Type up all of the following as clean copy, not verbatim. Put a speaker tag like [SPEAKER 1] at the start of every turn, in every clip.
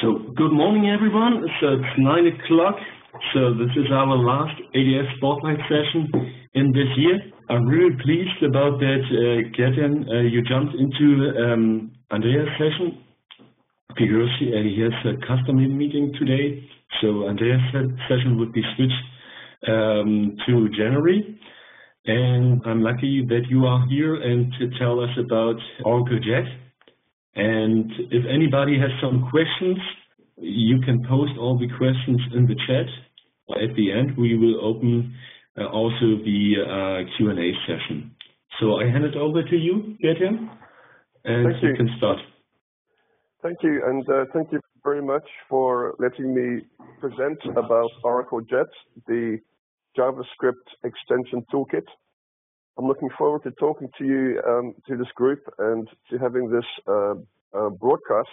[SPEAKER 1] So good morning, everyone. So it's 9 o'clock. So this is our last ADF Spotlight session in this year. I'm really pleased about that, Geertjan, you jumped into Andreas' session because he has a customer meeting today. So Andreas' session would be switched to January. And I'm lucky that you are here and to tell us about Oracle Jet. And if anybody has some questions, you can post all the questions in the chat. At the end, we will open also the Q&A session. So I hand it over to you, Geertjan, and you can start.
[SPEAKER 2] Thank you, and thank you very much for letting me present about Oracle Jet, the JavaScript Extension Toolkit. I'm looking forward to talking to you, to this group, and to having this broadcast,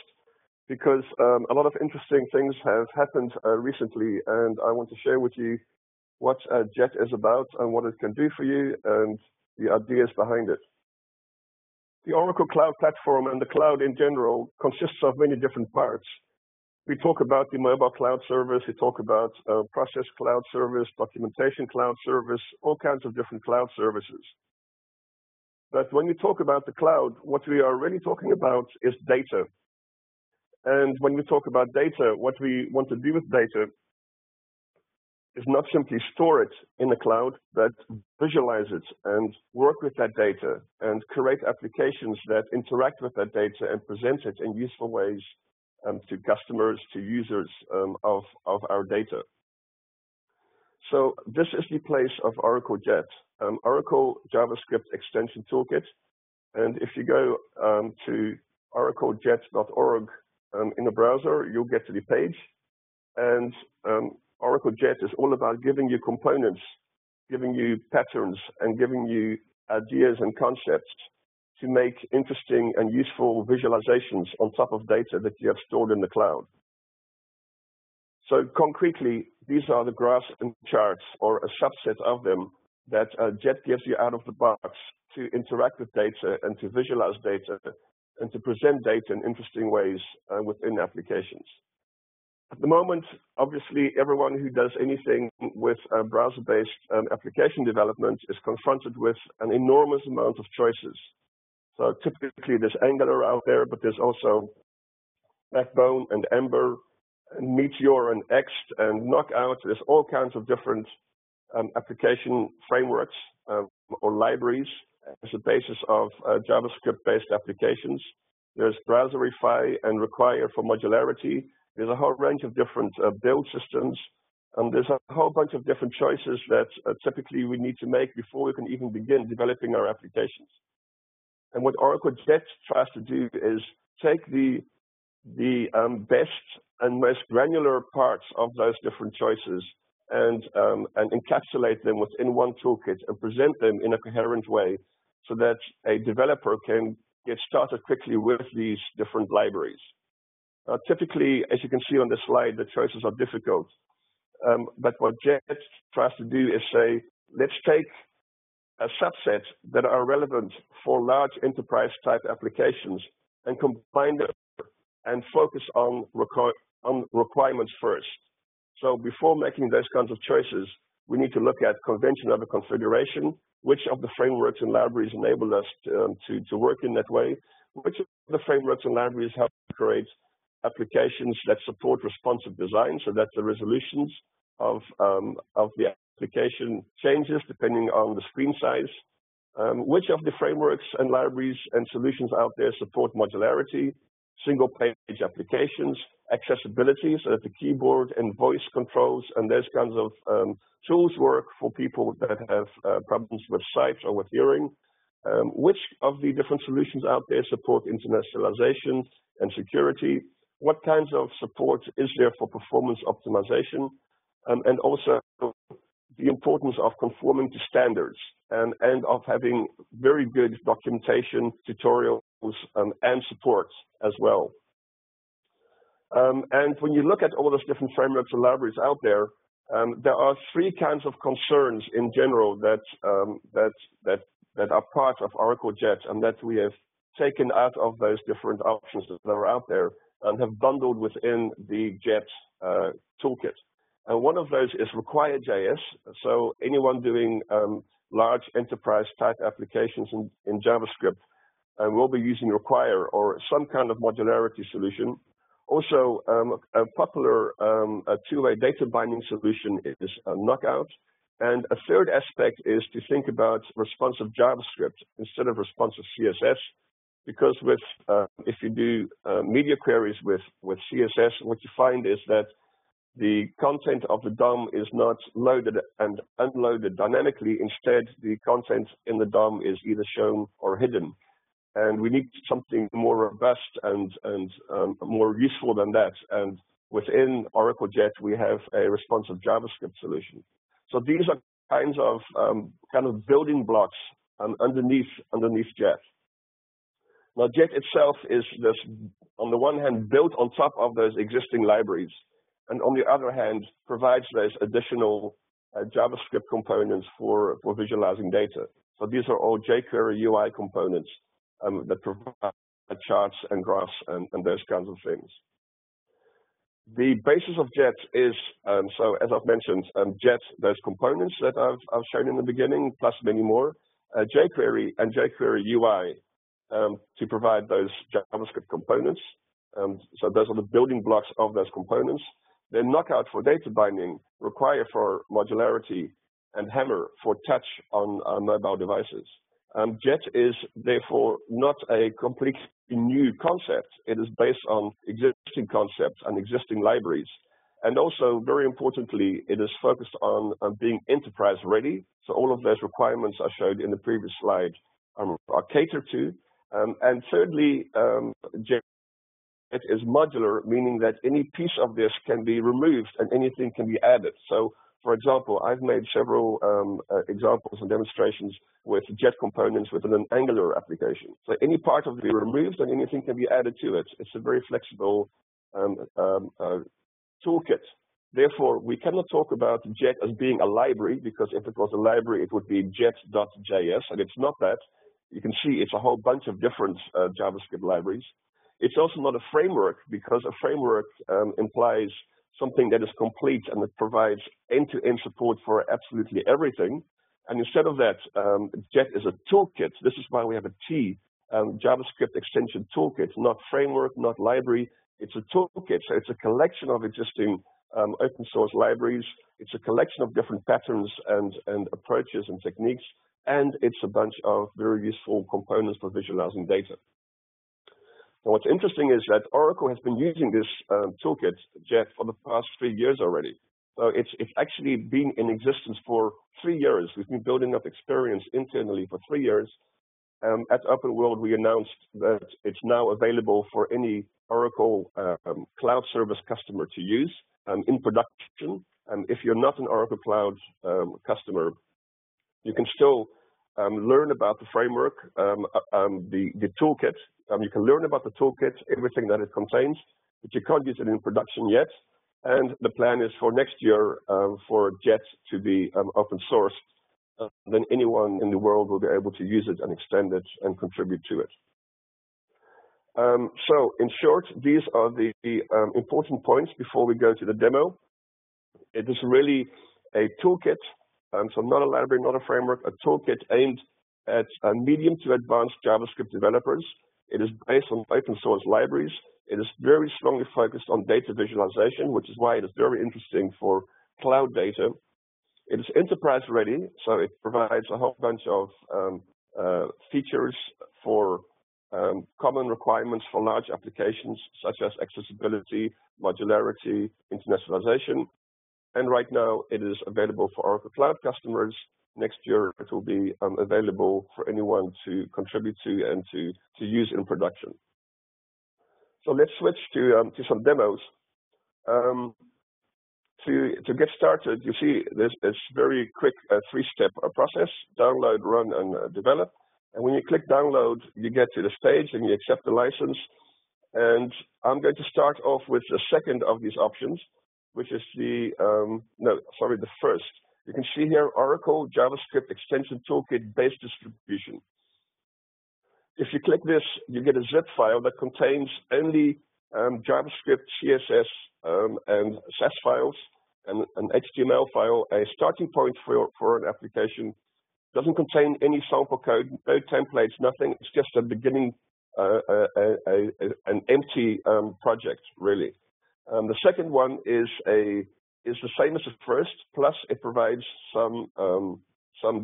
[SPEAKER 2] because a lot of interesting things have happened recently, and I want to share with you what Jet is about and what it can do for you and the ideas behind it. The Oracle Cloud Platform and the cloud in general consists of many different parts. We talk about the mobile cloud service, we talk about process cloud service, documentation cloud service, all kinds of different cloud services. But when we talk about the cloud, what we are really talking about is data. And when we talk about data, what we want to do with data is not simply store it in the cloud, but visualize it and work with that data and create applications that interact with that data and present it in useful ways to customers, to users of our data. So this is the place of Oracle Jet, Oracle JavaScript Extension Toolkit. And if you go to oraclejet.org in the browser, you'll get to the page. And Oracle Jet is all about giving you components, giving you patterns, and giving you ideas and concepts to make interesting and useful visualizations on top of data that you have stored in the cloud. So concretely, these are the graphs and charts, or a subset of them, that Jet gives you out of the box to interact with data and to visualize data and to present data in interesting ways within applications. At the moment, obviously, everyone who does anything with browser-based application development is confronted with an enormous amount of choices. So typically there's Angular out there, but there's also Backbone and Ember and Meteor and Ext and Knockout. There's all kinds of different application frameworks or libraries as a basis of JavaScript-based applications. There's Browserify and Require for modularity. There's a whole range of different build systems. There's a whole bunch of different choices that typically we need to make before we can even begin developing our applications. And what Oracle Jet tries to do is take the best and most granular parts of those different choices and encapsulate them within one toolkit and present them in a coherent way so that a developer can get started quickly with these different libraries. Typically, as you can see on the slide, the choices are difficult. But what Jet tries to do is say, let's take a subset that are relevant for large enterprise type applications and combine them and focus on requirements first. So before making those kinds of choices, we need to look at convention over configuration, which of the frameworks and libraries enable us to work in that way, which of the frameworks and libraries help create applications that support responsive design so that the resolutions of the application changes depending on the screen size. Which of the frameworks and libraries and solutions out there support modularity, single page applications, accessibility so that the keyboard and voice controls and those kinds of tools work for people that have problems with sight or with hearing. Which of the different solutions out there support internationalization and security? What kinds of support is there for performance optimization? And also the importance of conforming to standards and of having very good documentation, tutorials, and support as well. And when you look at all those different frameworks and libraries out there, there are three kinds of concerns in general that are part of Oracle Jet and that we have taken out of those different options that are out there. have bundled within the Jet toolkit. And one of those is require.js. So anyone doing large enterprise type applications in JavaScript will be using require or some kind of modularity solution. Also, a popular two-way data binding solution is Knockout. And a third aspect is to think about responsive JavaScript instead of responsive CSS, because with if you do media queries with CSS, what you find is that the content of the DOM is not loaded and unloaded dynamically. Instead, the content in the DOM is either shown or hidden. And we need something more robust and more useful than that. And within Oracle Jet, we have a responsive JavaScript solution. So these are kinds of kind of building blocks underneath Jet. Now, Jet itself is this, on the one hand, built on top of those existing libraries, and on the other hand, provides those additional JavaScript components for visualizing data. So these are all jQuery UI components that provide charts and graphs and those kinds of things. The basis of Jet is, so as I've mentioned, Jet, those components that I've shown in the beginning, plus many more, jQuery and jQuery UI to provide those JavaScript components. So those are the building blocks of those components. Then Knockout for data binding, Require for modularity, and Hammer for touch on mobile devices. Jet is therefore not a completely new concept. It is based on existing concepts and existing libraries. And also, very importantly, it is focused on being enterprise ready. So all of those requirements I showed in the previous slide are catered to. And thirdly, Jet is modular, meaning that any piece of this can be removed and anything can be added. So, for example, I've made several examples and demonstrations with Jet components within an Angular application. So any part of it can be removed and anything can be added to it. It's a very flexible toolkit. Therefore, we cannot talk about Jet as being a library, because if it was a library, it would be jet.js, and it's not that. You can see it's a whole bunch of different JavaScript libraries. It's also not a framework, because a framework implies something that is complete and that provides end-to-end support for absolutely everything. And instead of that, Jet is a toolkit. This is why we have a T, JavaScript Extension Toolkit, not framework, not library. It's a toolkit. So it's a collection of existing open source libraries. It's a collection of different patterns and approaches and techniques. And it's a bunch of very useful components for visualizing data. And what's interesting is that Oracle has been using this toolkit, Jet, for the past 3 years already. So it's actually been in existence for 3 years. We've been building up experience internally for 3 years. At Open World, we announced that it's now available for any Oracle Cloud Service customer to use in production. If you're not an Oracle Cloud customer, you can still learn about the framework, the toolkit. You can learn about the toolkit, everything that it contains, but you can't use it in production yet. And the plan is for next year for Jet to be open source. Then anyone in the world will be able to use it and extend it and contribute to it. So in short, these are the important points before we go to the demo. It is really a toolkit, so not a library, not a framework, a toolkit aimed at medium to advanced JavaScript developers. It is based on open source libraries. It is very strongly focused on data visualization, which is why it is very interesting for cloud data. It is enterprise ready, so it provides a whole bunch of features for common requirements for large applications, such as accessibility, modularity, internationalization. And right now, it is available for Oracle Cloud customers. Next year, it will be available for anyone to contribute to and to use in production. So let's switch to some demos. To get started, you see this very quick three-step process: download, run, and develop. And when you click download, you get to the stage and you accept the license. And I'm going to start off with the second of these options, which is the first. You can see here Oracle JavaScript Extension Toolkit Base Distribution. If you click this, you get a zip file that contains only JavaScript, CSS, and SAS files, and an HTML file, a starting point for an application. Doesn't contain any sample code, no templates, nothing. It's just a beginning, an empty project, really. The second one is the same as the first, plus it provides some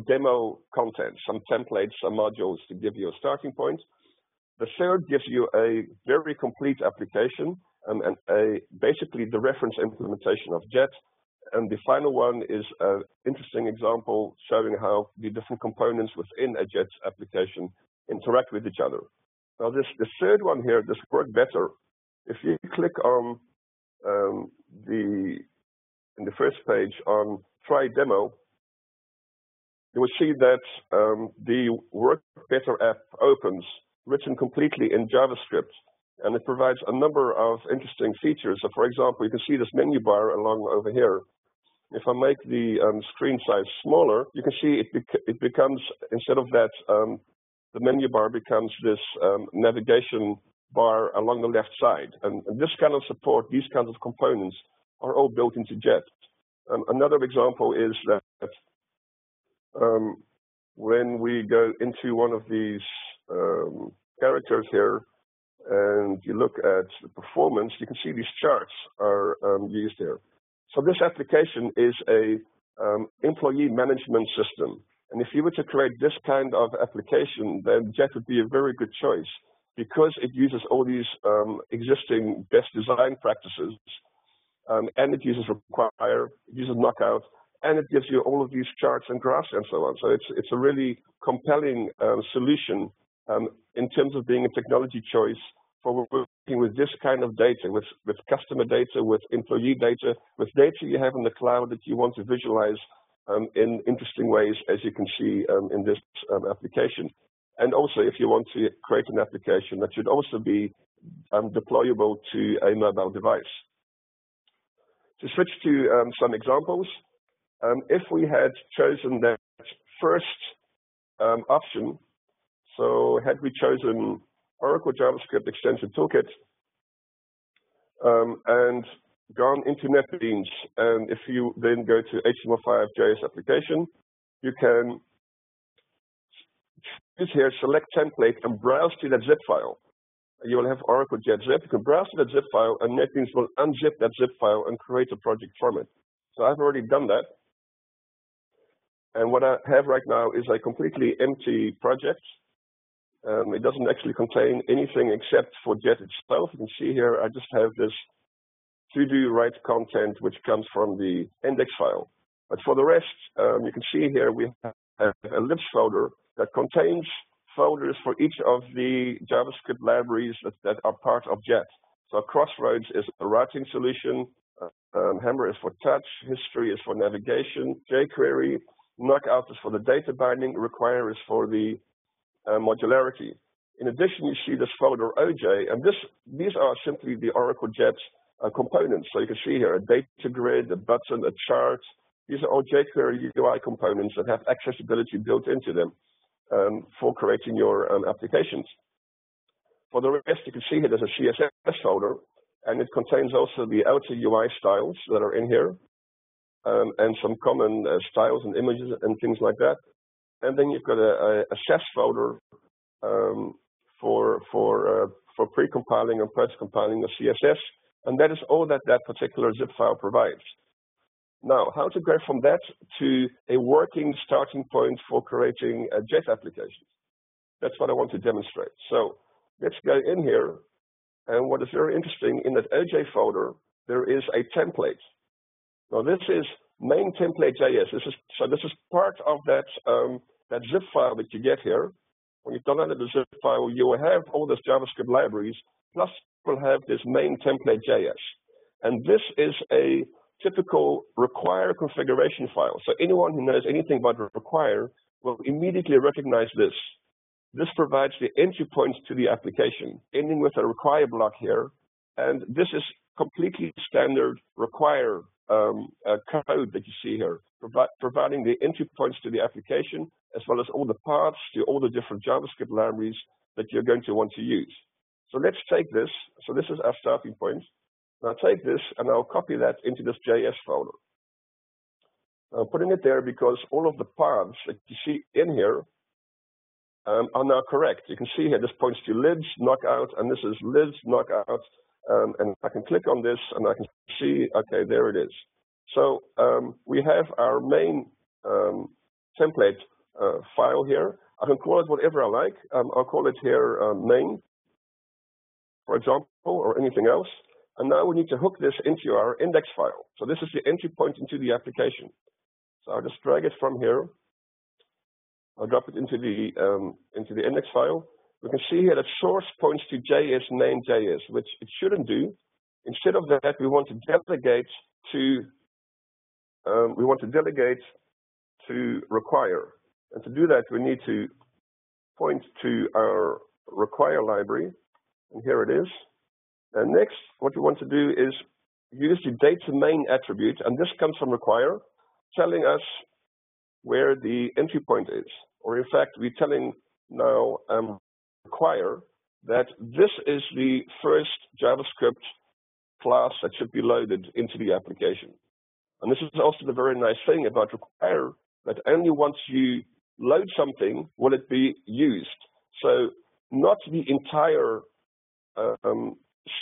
[SPEAKER 2] demo content, some templates, some modules to give you a starting point. The third gives you a very complete application and basically the reference implementation of JET. And the final one is an interesting example showing how the different components within a JET application interact with each other. Now, the third one here, this works better. If you click on in the first page on Try Demo, you will see that the Work Better app opens, written completely in JavaScript, and it provides a number of interesting features. So, for example, you can see this menu bar along over here. If I make the screen size smaller, you can see it becomes, instead of that, the menu bar becomes this navigation bar along the left side. And this kind of support, these kinds of components, are all built into JET. Another example is that when we go into one of these characters here, and you look at the performance, you can see these charts are used here. So this application is a employee management system. And if you were to create this kind of application, then JET would be a very good choice because it uses all these existing best design practices, and it uses require, it uses knockout, and it gives you all of these charts and graphs and so on. So it's a really compelling solution in terms of being a technology choice for working with this kind of data, with customer data, with employee data, with data you have in the cloud that you want to visualize in interesting ways, as you can see in this application. And also, if you want to create an application that should also be deployable to a mobile device. To switch to some examples, if we had chosen that first option, so had we chosen Oracle JavaScript Extension Toolkit and gone into NetBeans, and if you then go to HTML5 JS application, you can choose here, select template, and browse to that zip file. You will have Oracle JET zip. You can browse to that zip file, and NetBeans will unzip that zip file and create a project from it. So I've already done that. And what I have right now is a completely empty project. It doesn't actually contain anything except for JET itself. You can see here, I just have this to-do write content, which comes from the index file. But for the rest, you can see here, we have a libs folder that contains folders for each of the JavaScript libraries that are part of JET. So Crossroads is a routing solution, Hammer is for touch, History is for navigation, jQuery, Knockout is for the data binding, Require is for the modularity. In addition, you see this folder OJ, and these are simply the Oracle JET components. So you can see here a data grid, a button, a chart. These are all jQuery UI components that have accessibility built into them for creating your applications. For the rest, you can see here there's a CSS folder, and it contains also the outer UI styles that are in here, and some common styles and images and things like that. And then you've got a SAS folder for pre-compiling and post-compiling the CSS, and that is all that that particular zip file provides. Now, how to go from that to a working starting point for creating a JET application? That's what I want to demonstrate. So let's go in here, and what is very interesting, in that OJ folder, there is a template. Now, this is main template.js. This is part of that that zip file that you get here. When you've downloaded the zip file, you will have all those JavaScript libraries, plus you will have this main template.js. And this is a typical require configuration file. So anyone who knows anything about require will immediately recognize this. This provides the entry points to the application, ending with a require block here. And this is completely standard require code that you see here, providing the entry points to the application, as well as all the paths to all the different JavaScript libraries that you're going to want to use. So let's take this. So this is our starting point. Now take this and I'll copy that into this JS folder. I'm putting it there because all of the paths that you see in here are now correct. You can see here this points to lids, knockout, and this is lids, knockout. And I can click on this and I can see, okay, there it is. So we have our main template file here. I can call it whatever I like. I'll call it here main, for example, or anything else. And now we need to hook this into our index file. So this is the entry point into the application. So I'll just drag it from here. I'll drop it into the index file. We can see here that source points to JS name.js, which it shouldn't do. Instead of that, we want to delegate to require. And to do that, we need to point to our require library, and here it is. And next, what we want to do is use the data main attribute, and this comes from require, telling us where the entry point is. Or in fact, we're telling now require that this is the first JavaScript class that should be loaded into the application. And this is also the very nice thing about require, that only once you load something will it be used. So not the entire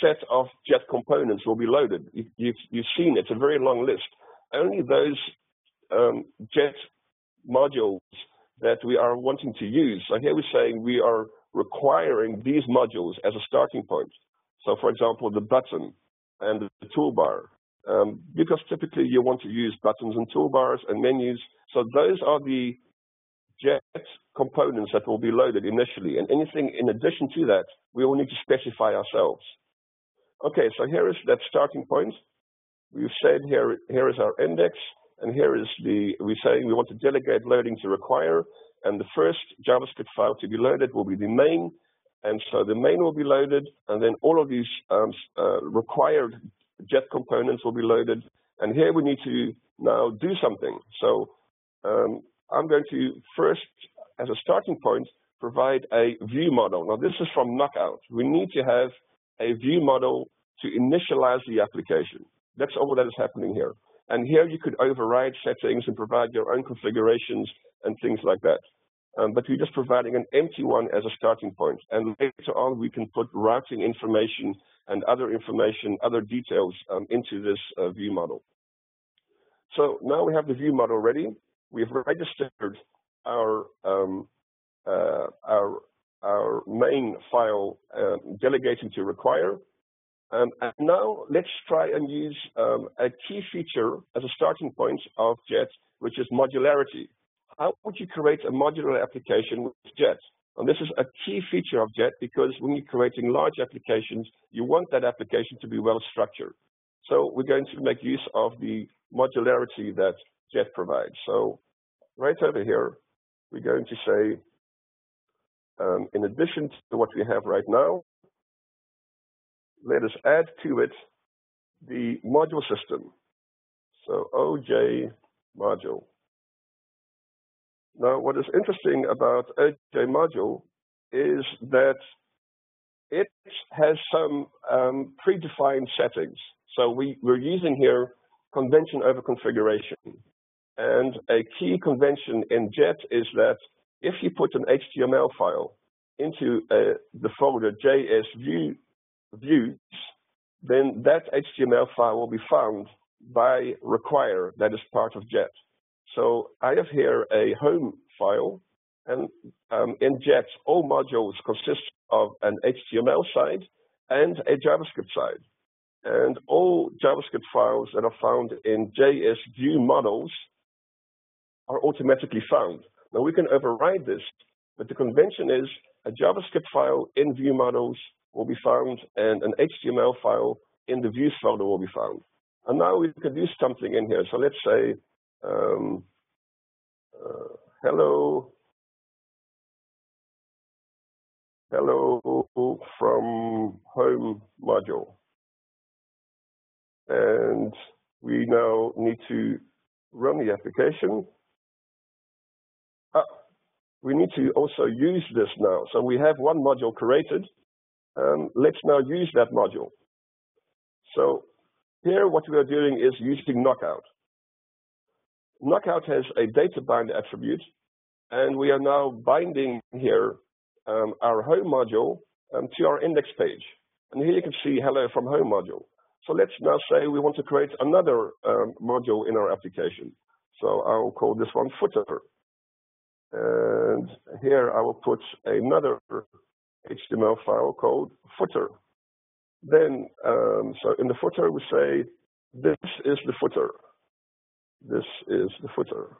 [SPEAKER 2] set of Jet components will be loaded. You've seen it's a very long list. Only those Jet modules that we are wanting to use. So here we're saying we are requiring these modules as a starting point. So for example, the button and the toolbar, because typically you want to use buttons and toolbars and menus. So those are the Jet components that will be loaded initially. And anything in addition to that, we will need to specify ourselves. Okay, so here is that starting point. We've said here is our index. And here is we're saying we want to delegate loading to require, and the first JavaScript file to be loaded will be the main, and so the main will be loaded, and then all of these required Jet components will be loaded, and here we need to now do something. So I'm going to first, as a starting point, provide a view model. Now this is from Knockout. We need to have a view model to initialize the application. That's all that is happening here. And here you could override settings and provide your own configurations and things like that. But we're just providing an empty one as a starting point. And later on, we can put routing information and other details into this view model. So now we have the view model ready. We've registered our main file delegating to require. And now let's try and use a key feature as a starting point of Jet, which is modularity. How would you create a modular application with Jet? And this is a key feature of Jet because when you're creating large applications, you want that application to be well structured. So we're going to make use of the modularity that Jet provides. So right over here, we're going to say, in addition to what we have right now, let us add to it the module system. So OJ module. Now, what is interesting about OJ module is that it has some predefined settings. So we're using here convention over configuration. And a key convention in Jet is that if you put an HTML file into the folder JS views, then that HTML file will be found by require that is part of Jet. So I have here a home file, and in Jet, all modules consist of an HTML side and a JavaScript side. And all JavaScript files that are found in JS view models are automatically found. Now we can override this, but the convention is a JavaScript file in view models will be found, and an HTML file in the views folder will be found. And now we can do something in here. So let's say, hello from home module. And we now need to run the application. We need to also use this now. So we have one module created, let's now use that module. So here what we are doing is using knockout. Knockout has a data bind attribute, and we are now binding here our home module to our index page. And here you can see hello from home module. So let's now say we want to create another module in our application. So I will call this one footer. And here I will put another HTML file called footer. Then, so in the footer we say, this is the footer. This is the footer.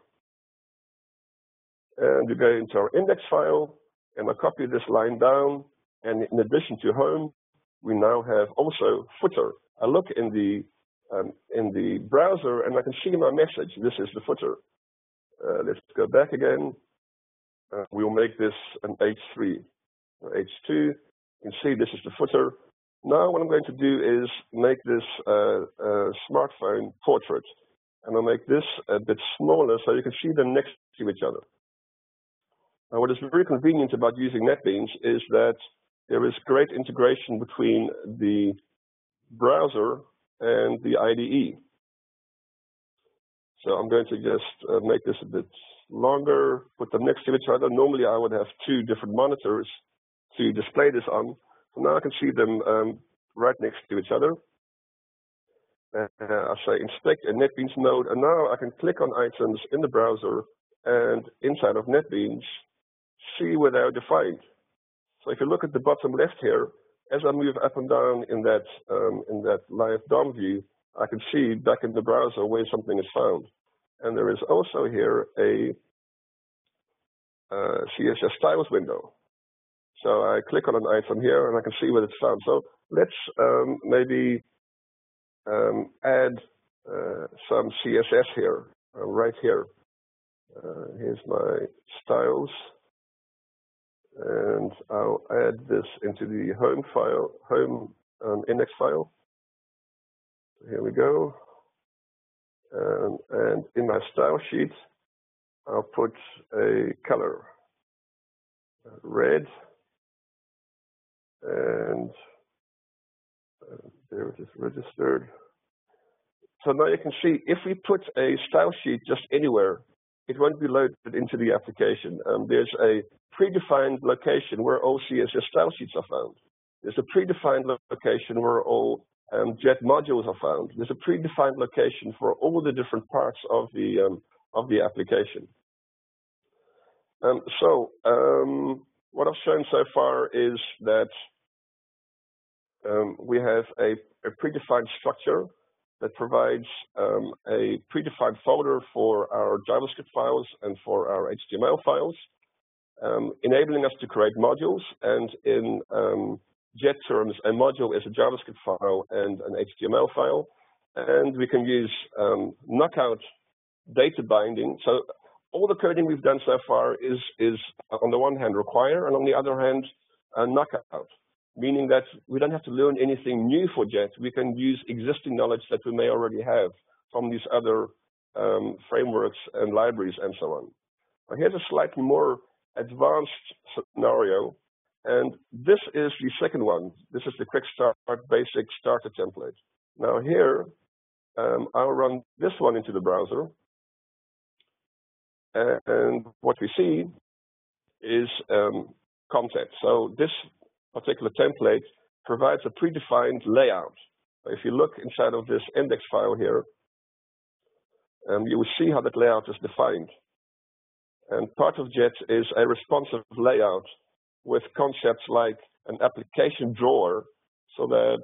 [SPEAKER 2] And we go into our index file, and I copy this line down. And in addition to home, we now have also footer. I look in the browser, and I can see my message. This is the footer. Let's go back again. We will make this an H3 or H2. You can see this is the footer. Now what I'm going to do is make this smartphone portrait. And I'll make this a bit smaller so you can see them next to each other. Now what is very convenient about using NetBeans is that there is great integration between the browser and the IDE. So I'm going to just make this a bit longer, put them next to each other. Normally I would have two different monitors to display this on. So now I can see them right next to each other. I say inspect a NetBeans node, and now I can click on items in the browser and inside of NetBeans see where they are defined. So if you look at the bottom left here, as I move up and down in that live DOM view, I can see back in the browser where something is found. And there is also here a CSS styles window. So I click on an item here and I can see where it's found. So let's maybe add some CSS here, right here. Here's my styles. And I'll add this into the home file, home index file. Here we go. And in my style sheet, I'll put a color, red, and there it is registered. So now you can see if we put a style sheet just anywhere, it won't be loaded into the application. There's a predefined location where all CSS style sheets are found. There's a predefined location where all JET modules are found. There's a predefined location for all the different parts of the application. What I've shown so far is that we have a predefined structure that provides a predefined folder for our JavaScript files and for our HTML files, enabling us to create modules. And in JET terms, a module is a JavaScript file and an HTML file. And we can use knockout data binding. So all the coding we've done so far is on the one hand require, and on the other hand knockout, meaning that we don't have to learn anything new for JET. We can use existing knowledge that we may already have from these other frameworks and libraries and so on. Now, here's a slightly more advanced scenario, and this is the second one. This is the quick start basic starter template. Now here, I'll run this one into the browser, and what we see is content. So this particular template provides a predefined layout. If you look inside of this index file here, you will see how that layout is defined. And part of JET is a responsive layout with concepts like an application drawer, so that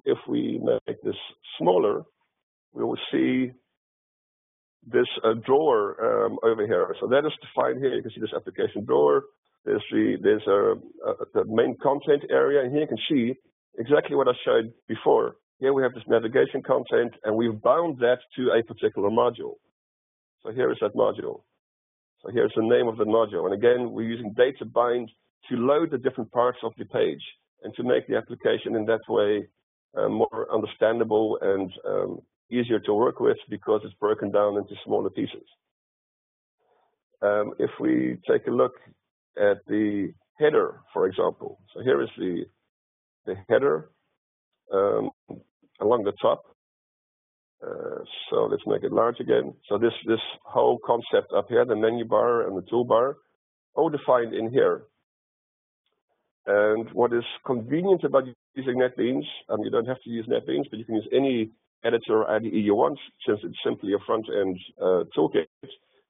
[SPEAKER 2] if we make this smaller, we will see this drawer over here. So that is defined here. You can see this application drawer. There's the main content area, and here you can see exactly what I showed before. Here we have this navigation content, and we've bound that to a particular module. So here is that module. So here's the name of the module. And again, we're using data bind to load the different parts of the page and to make the application in that way more understandable and easier to work with because it's broken down into smaller pieces. If we take a look at the header, for example. So here is the the header along the top. So let's make it large again. So this whole concept up here, the menu bar and the toolbar, all defined in here. And what is convenient about using NetBeans, you don't have to use NetBeans, but you can use any editor or IDE you want, since it's simply a front-end toolkit.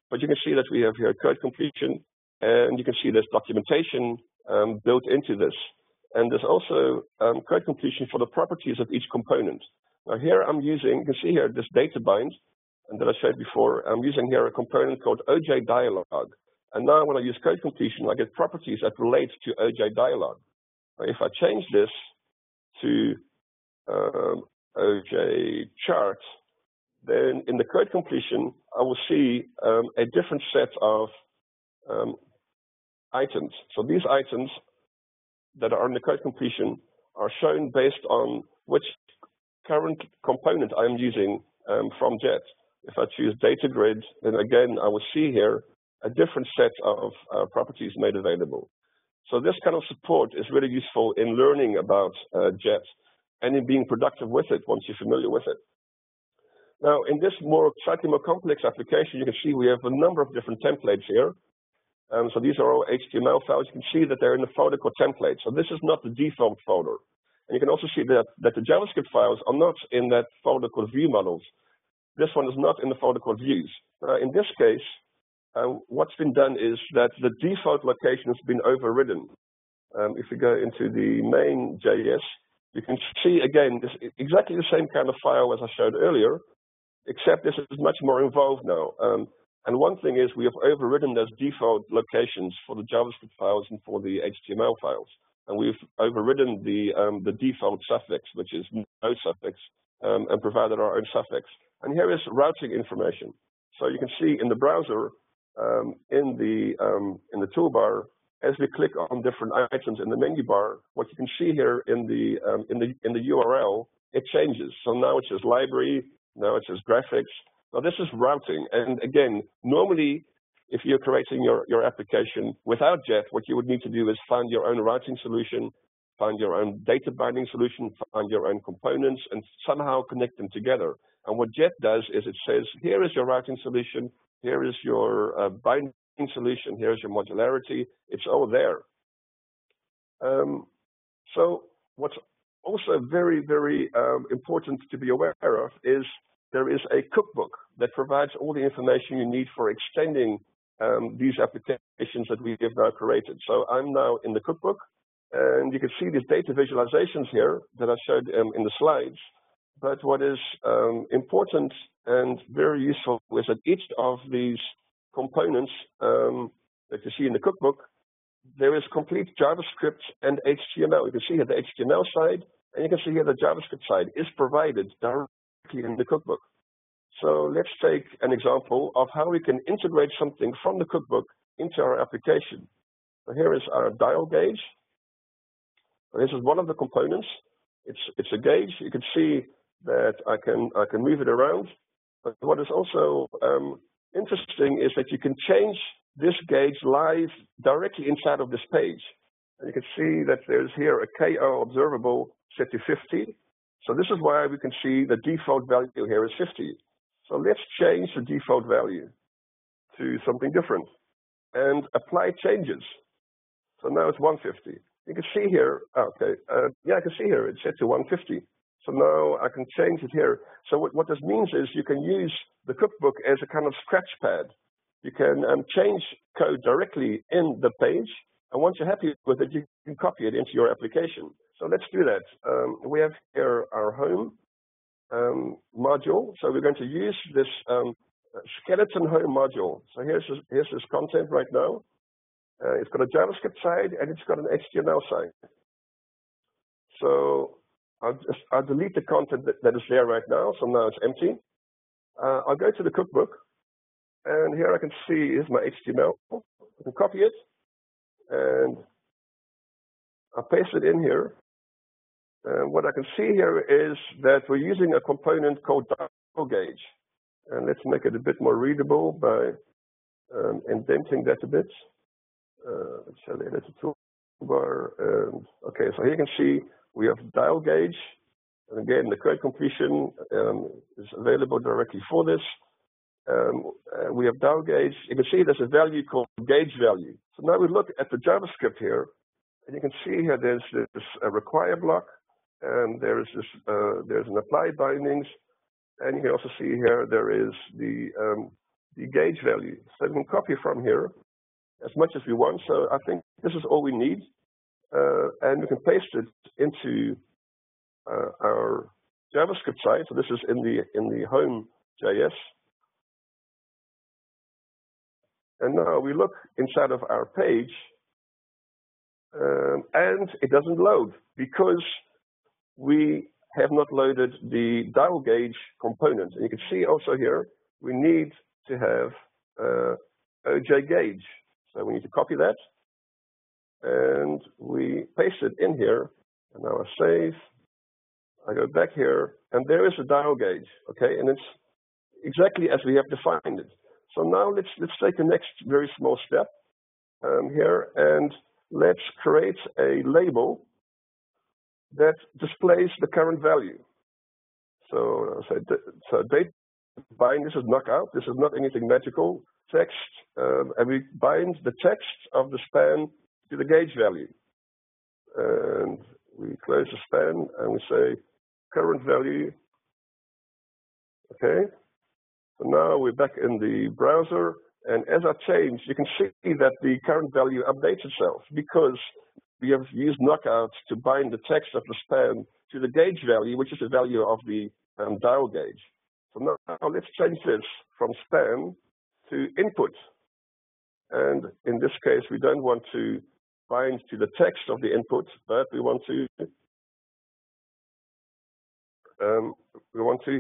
[SPEAKER 2] But you can see that we have here code completion, and you can see there's documentation built into this. And there's also code completion for the properties of each component. Now here I'm using, you can see here this data bind, and that I showed before, I'm using here a component called OJ dialog. And now when I use code completion, I get properties that relate to OJ dialog. Now if I change this to OJ chart, then in the code completion, I will see a different set of items. So these items that are in the code completion are shown based on which current component I'm using from Jet. If I choose data grid, then again, I will see here a different set of properties made available. So this kind of support is really useful in learning about Jet and in being productive with it once you're familiar with it. Now, in this slightly more complex application, you can see we have a number of different templates here. So these are all HTML files. You can see that they're in a folder called templates. So this is not the default folder. And you can also see that the JavaScript files are not in that folder called view models. This one is not in the folder called views. In this case, what's been done is that the default location has been overridden. If we go into the main JS, you can see again this exactly the same kind of file as I showed earlier, except this is much more involved now. And one thing is we have overridden those default locations for the JavaScript files and for the HTML files. And we've overridden the default suffix, which is no suffix, and provided our own suffix. And here is routing information. So you can see in the browser, in the toolbar, as we click on different items in the menu bar, what you can see here in the URL, it changes. So now it says library, now it says graphics. Now this is routing. And again, normally, if you're creating your application without Jet, what you would need to do is find your own routing solution, find your own data binding solution, find your own components, and somehow connect them together. And what Jet does is it says, here is your routing solution, here is your binding solution, here's your modularity, it's all there. So what's also very, very important to be aware of is there is a cookbook that provides all the information you need for extending these applications that we have now created. So I'm now in the cookbook, and you can see these data visualizations here that I showed in the slides. But what is important and very useful is that each of these components that you see in the cookbook, there is complete JavaScript and HTML. You can see here the HTML side, and you can see here the JavaScript side is provided directly in the cookbook. So let's take an example of how we can integrate something from the cookbook into our application. So here is our dial gauge. This is one of the components. It's a gauge. You can see that I can move it around. But what is also interesting is that you can change this gauge live directly inside of this page. And you can see that there's here a KO observable set to 50. So this is why we can see the default value here is 50. So let's change the default value to something different and apply changes. So now it's 150. You can see here, okay, yeah, I can see here, it's set to 150. So now I can change it here. So what this means is you can use the cookbook as a kind of scratch pad. You can change code directly in the page, and once you're happy with it, you can copy it into your application. So let's do that. We have here our home module. So we're going to use this skeleton home module. So here's this content right now. It's got a JavaScript side and it's got an HTML side. So I'll delete the content that is there right now. So now it's empty. I'll go to the cookbook, and here I can see is my HTML. I can copy it, and I'll paste it in here. And what I can see here is that we're using a component called dial gauge. And let's make it a bit more readable by indenting that a bit. Let's edit the toolbar. And okay, so here you can see We have dial gauge, and again, the code completion is available directly for this. We have dial gauge. You can see there's a value called gauge value. So now we look at the JavaScript here, and you can see here there's this require block, and there's an apply bindings, and you can also see here there is the gauge value. So we can copy from here as much as we want. So I think this is all we need, and we can paste it into our JavaScript site. So this is in the home.js. And now we look inside of our page, and it doesn't load because we have not loaded the dial gauge component. And you can see also here, we need to have OJ gauge. So we need to copy that, and we paste it in here. And now I save. I go back here, and there is a dial gauge, okay? And it's exactly as we have defined it. So now let's take the next very small step here, and let's create a label that displays the current value. So date bind, this is knockout. This is not anything magical. Text, and we bind the text of the span to the gauge value. And we close the span, and we say current value. Okay. So now we're back in the browser, and as I change, you can see that the current value updates itself because we have used knockout to bind the text of the span to the gauge value, which is the value of the dial gauge. So now let's change this from span to input. And in this case, we don't want to bind to the text of the input, but we want to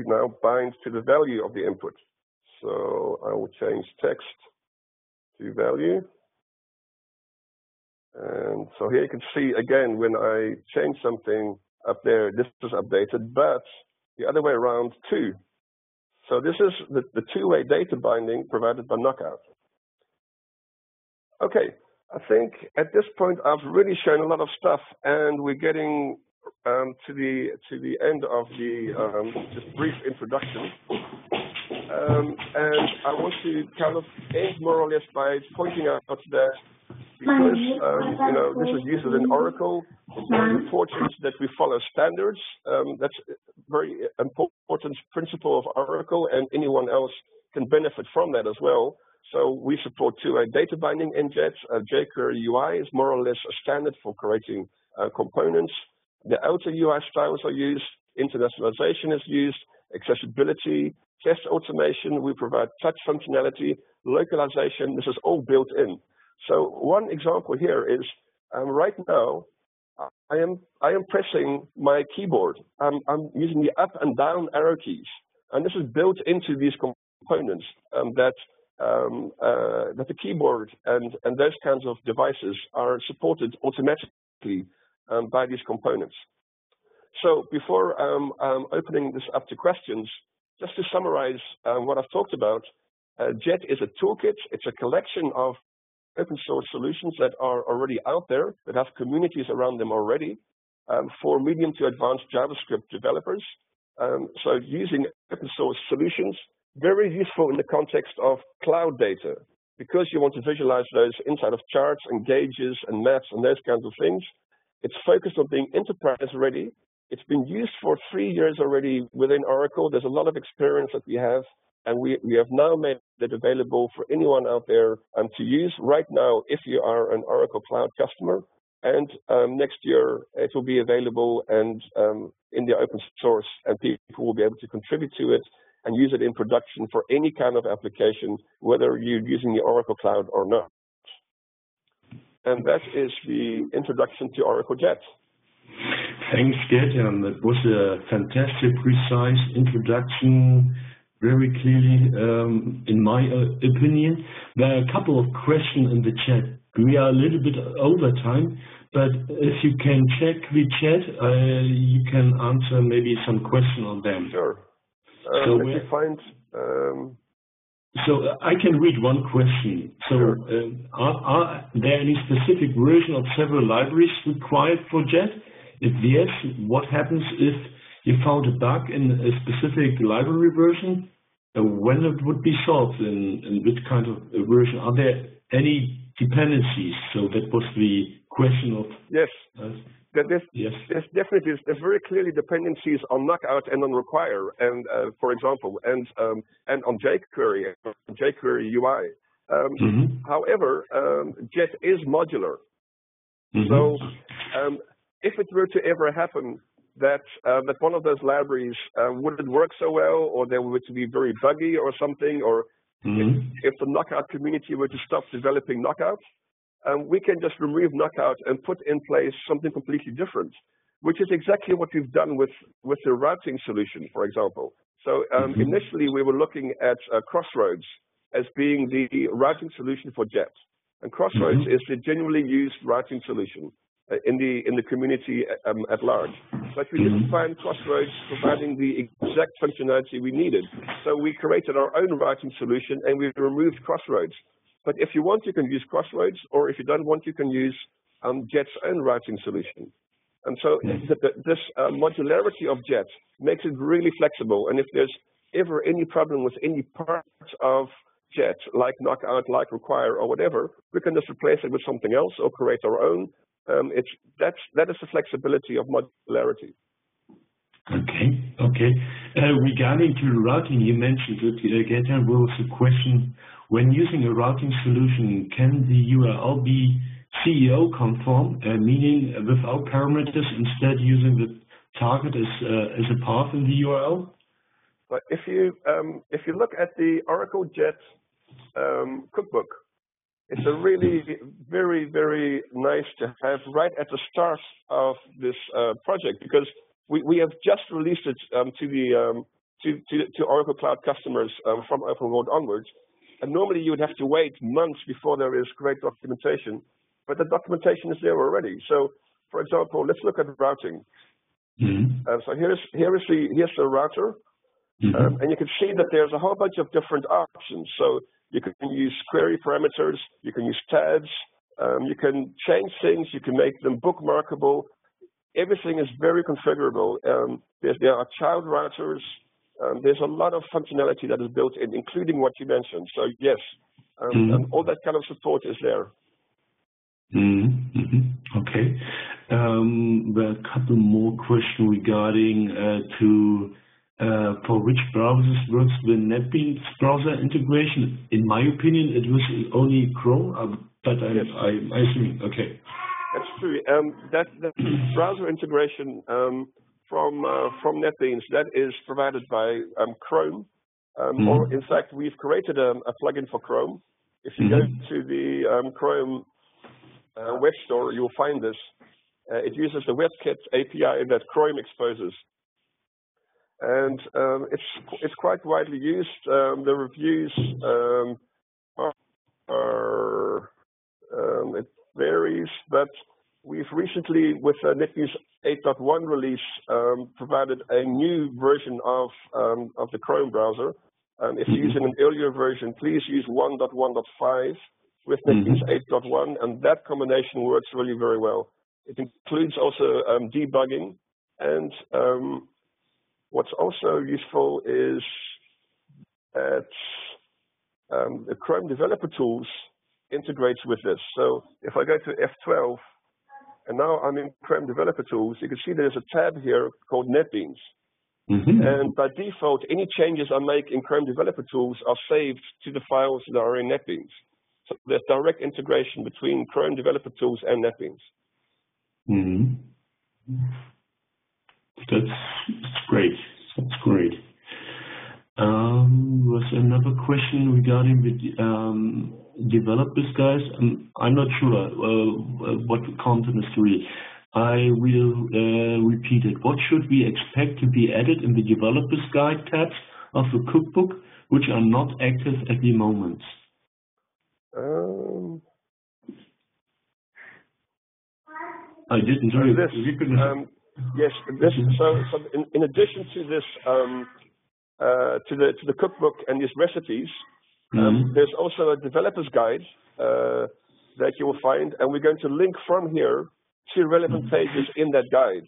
[SPEAKER 2] now bind to the value of the input. So I will change text to value. And so here you can see again, when I change something up there, this is updated, but the other way around too. So this is the two-way data binding provided by Knockout. Okay, I think at this point I've really shown a lot of stuff, and we're getting to the end of the just brief introduction. And I want to kind of end more or less by pointing out that because this is used within Oracle, it's very important that we follow standards. That's a very important principle of Oracle, and anyone else can benefit from that as well. So we support two-way data binding in JET. jQuery UI is more or less a standard for creating components. The outer UI styles are used, internationalization is used, accessibility, test automation, we provide touch functionality, localization, this is all built in. So one example here is right now, I am pressing my keyboard. I'm using the up and down arrow keys, and this is built into these components that the keyboard and those kinds of devices are supported automatically by these components. So before opening this up to questions, just to summarize what I've talked about, JET is a toolkit. It's a collection of open source solutions that are already out there, that have communities around them already, for medium to advanced JavaScript developers. So using open source solutions, very useful in the context of cloud data, because you want to visualize those inside of charts and gauges and maps and those kinds of things. It's focused on being enterprise ready. It's been used for 3 years already within Oracle. There's a lot of experience that we have, and we have now made it available for anyone out there to use right now if you are an Oracle Cloud customer. And next year, it will be available and in the open source, and people will be able to contribute to it and use it in production for any kind of application, whether you're using the Oracle Cloud or not. And that is the introduction to Oracle JET.
[SPEAKER 1] Thanks, Geertjan. That was a fantastic, precise introduction, very clearly, in my opinion. There are a couple of questions in the chat. We are a little bit over time, but if you can check the chat, you can answer maybe some question on them.
[SPEAKER 2] Sure.
[SPEAKER 1] So
[SPEAKER 2] let me find...
[SPEAKER 1] So I can read one question. So are there any specific version of several libraries required for JET? If yes, what happens if you found a bug in a specific library version? When it would be solved, in which kind of version? Are there any dependencies? So that was the question of...
[SPEAKER 2] Yes.
[SPEAKER 1] Yes.
[SPEAKER 2] There's definitely very clearly dependencies on knockout and on require, and for example, and on jQuery, jQuery UI. However, Jet is modular. So if it were to ever happen that one of those libraries wouldn't work so well, or they were to be very buggy or something, or if the knockout community were to stop developing knockout, we can just remove knockout and put in place something completely different, which is exactly what we've done with the routing solution, for example. So initially we were looking at Crossroads as being the routing solution for Jet, and Crossroads is the genuinely used routing solution in the community at large. But we didn't find Crossroads providing the exact functionality we needed, so we created our own routing solution and we removed Crossroads. But if you want, you can use Crossroads, or if you don't want, you can use Jet's own routing solution. And so this modularity of Jet makes it really flexible. And if there's ever any problem with any part of Jet, like knockout, like require, or whatever, we can just replace it with something else or create our own. That is the flexibility of modularity.
[SPEAKER 1] Okay. Regarding to routing, you mentioned that Geertjan was a question. When using a routing solution, can the URL be CEO conform, meaning without parameters, instead using the target as a path in the URL?
[SPEAKER 2] But if you look at the Oracle Jet cookbook, it's a really very, very nice to have right at the start of this project, because we have just released it to Oracle Cloud customers from Open World onwards. And normally you would have to wait months before there is great documentation, but the documentation is there already. So, for example, let's look at routing. So here's the router, and you can see that there's a whole bunch of different options. So you can use query parameters, you can use tabs, you can change things, you can make them bookmarkable. Everything is very configurable. There are child routers. There's a lot of functionality that is built in, including what you mentioned. So yes, and all that kind of support is there.
[SPEAKER 1] Okay. There are a couple more questions regarding for which browsers works the NetBeans browser integration. In my opinion, it was only Chrome, but I assume, okay.
[SPEAKER 2] That's true. That browser integration from NetBeans, that is provided by Chrome. Or in fact, we've created a plugin for Chrome. If you go to the Chrome web store, you'll find this. It uses the WebKit API that Chrome exposes, and it's quite widely used. The reviews it varies, but we've recently, with NetBeans 8.1 release, provided a new version of the Chrome browser. If you're using an earlier version, please use 1.1.5 with NetBeans 8.1, and that combination works really very well. It includes also debugging, and what's also useful is that the Chrome Developer Tools integrates with this. So if I go to F12, and now I'm in Chrome Developer Tools, you can see there's a tab here called NetBeans. And by default, any changes I make in Chrome Developer Tools are saved to the files that are in NetBeans. So there's direct integration between Chrome Developer Tools and NetBeans.
[SPEAKER 1] That's great. That's great. Was another question regarding the developers, guys? I'm not sure what the content is to read. I will repeat it. What should we expect to be added in the developers guide tabs of the cookbook, which are not active at the moment? I didn't hear
[SPEAKER 2] this. Yes, this. So in addition to this, to the cookbook and these recipes, there's also a developer's guide that you will find, and we're going to link from here see relevant pages in that guide.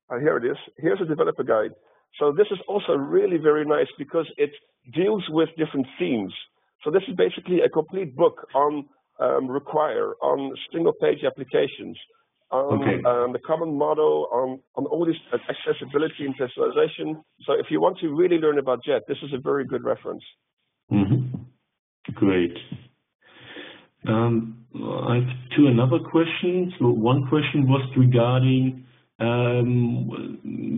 [SPEAKER 2] And here it is. Here's a developer guide. So this is also really very nice because it deals with different themes. So this is basically a complete book on require, on single page applications, on the common model, on all this accessibility and personalization. So if you want to really learn about Jet, this is a very good reference.
[SPEAKER 1] Great. I have another question. So one question was regarding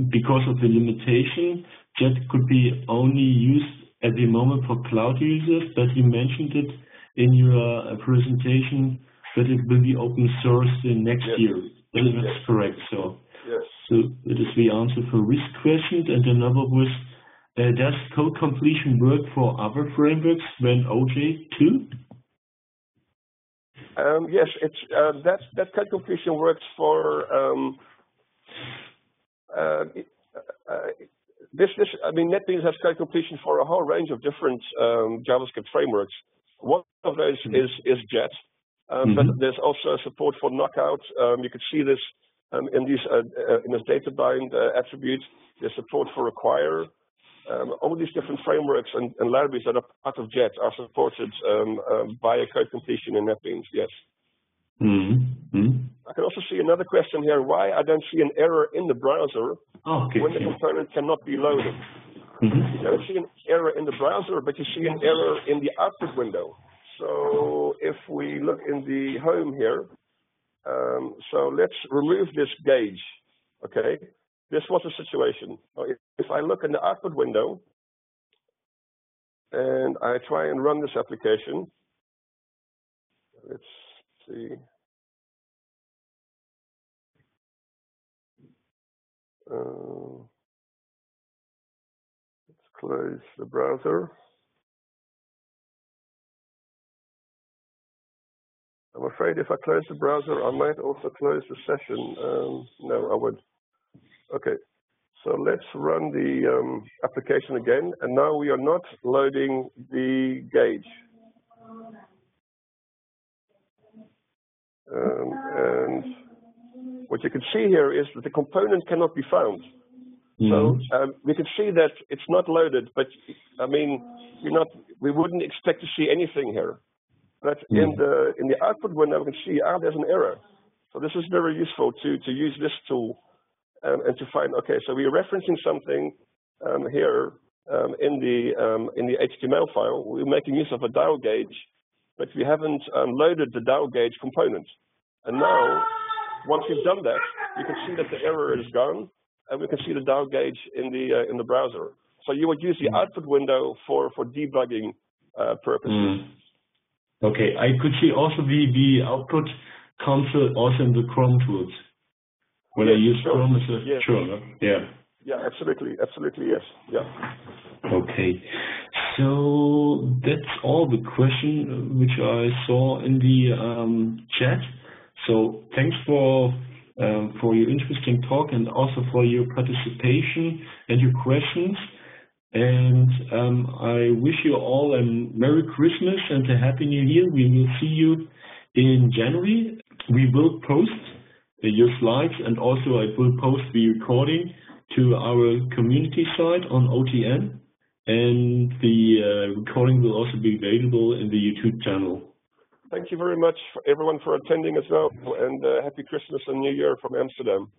[SPEAKER 1] because of the limitation, Jet could be only used at the moment for cloud users, but you mentioned it in your presentation that it will be open source in next year. That's correct. So, so it is the answer for this question. And another was, does code completion work for other frameworks than OJ2?
[SPEAKER 2] Yes, it's that code completion works for I mean, NetBeans has code completion for a whole range of different JavaScript frameworks. One of those is Jet, but there's also support for Knockout. You could see this in this data bind attribute. There's support for Require. All these different frameworks and libraries that are part of Jet are supported via code completion in NetBeans. Yes. I can also see another question here, why I don't see an error in the browser when the component cannot be loaded. You don't see an error in the browser, but you see an error in the output window. So if we look in the home here, so let's remove this gauge, okay? This was a situation. If I look in the output window and I try and run this application, let's see. Let's close the browser. I'm afraid if I close the browser, I might also close the session. No, I would. Okay, so let's run the application again. And now we are not loading the gauge. And what you can see here is that the component cannot be found. So we can see that it's not loaded, but I mean, we wouldn't expect to see anything here. But in the output window, we can see, there's an error. So this is very useful to use this tool and to find, okay, so we're referencing something here in the HTML file. We're making use of a dial gauge, but we haven't loaded the dial gauge component. And now, once we've done that, you can see that the error is gone, and we can see the dial gauge in the browser. So you would use the output window for debugging purposes.
[SPEAKER 1] Okay, I could see also the output console also in the Chrome tools. When I use Chrome as a Yeah, absolutely, yes, yeah. Okay, so that's all the question which I saw in the chat. So thanks for your interesting talk and also for your participation and your questions. And I wish you all a Merry Christmas and a Happy New Year. We will see you in January. We will post your slides, and also I will post the recording to our community site on OTN, and the recording will also be available in the YouTube channel.
[SPEAKER 2] Thank you very much, everyone, for attending as well, and Happy Christmas and New Year from Amsterdam.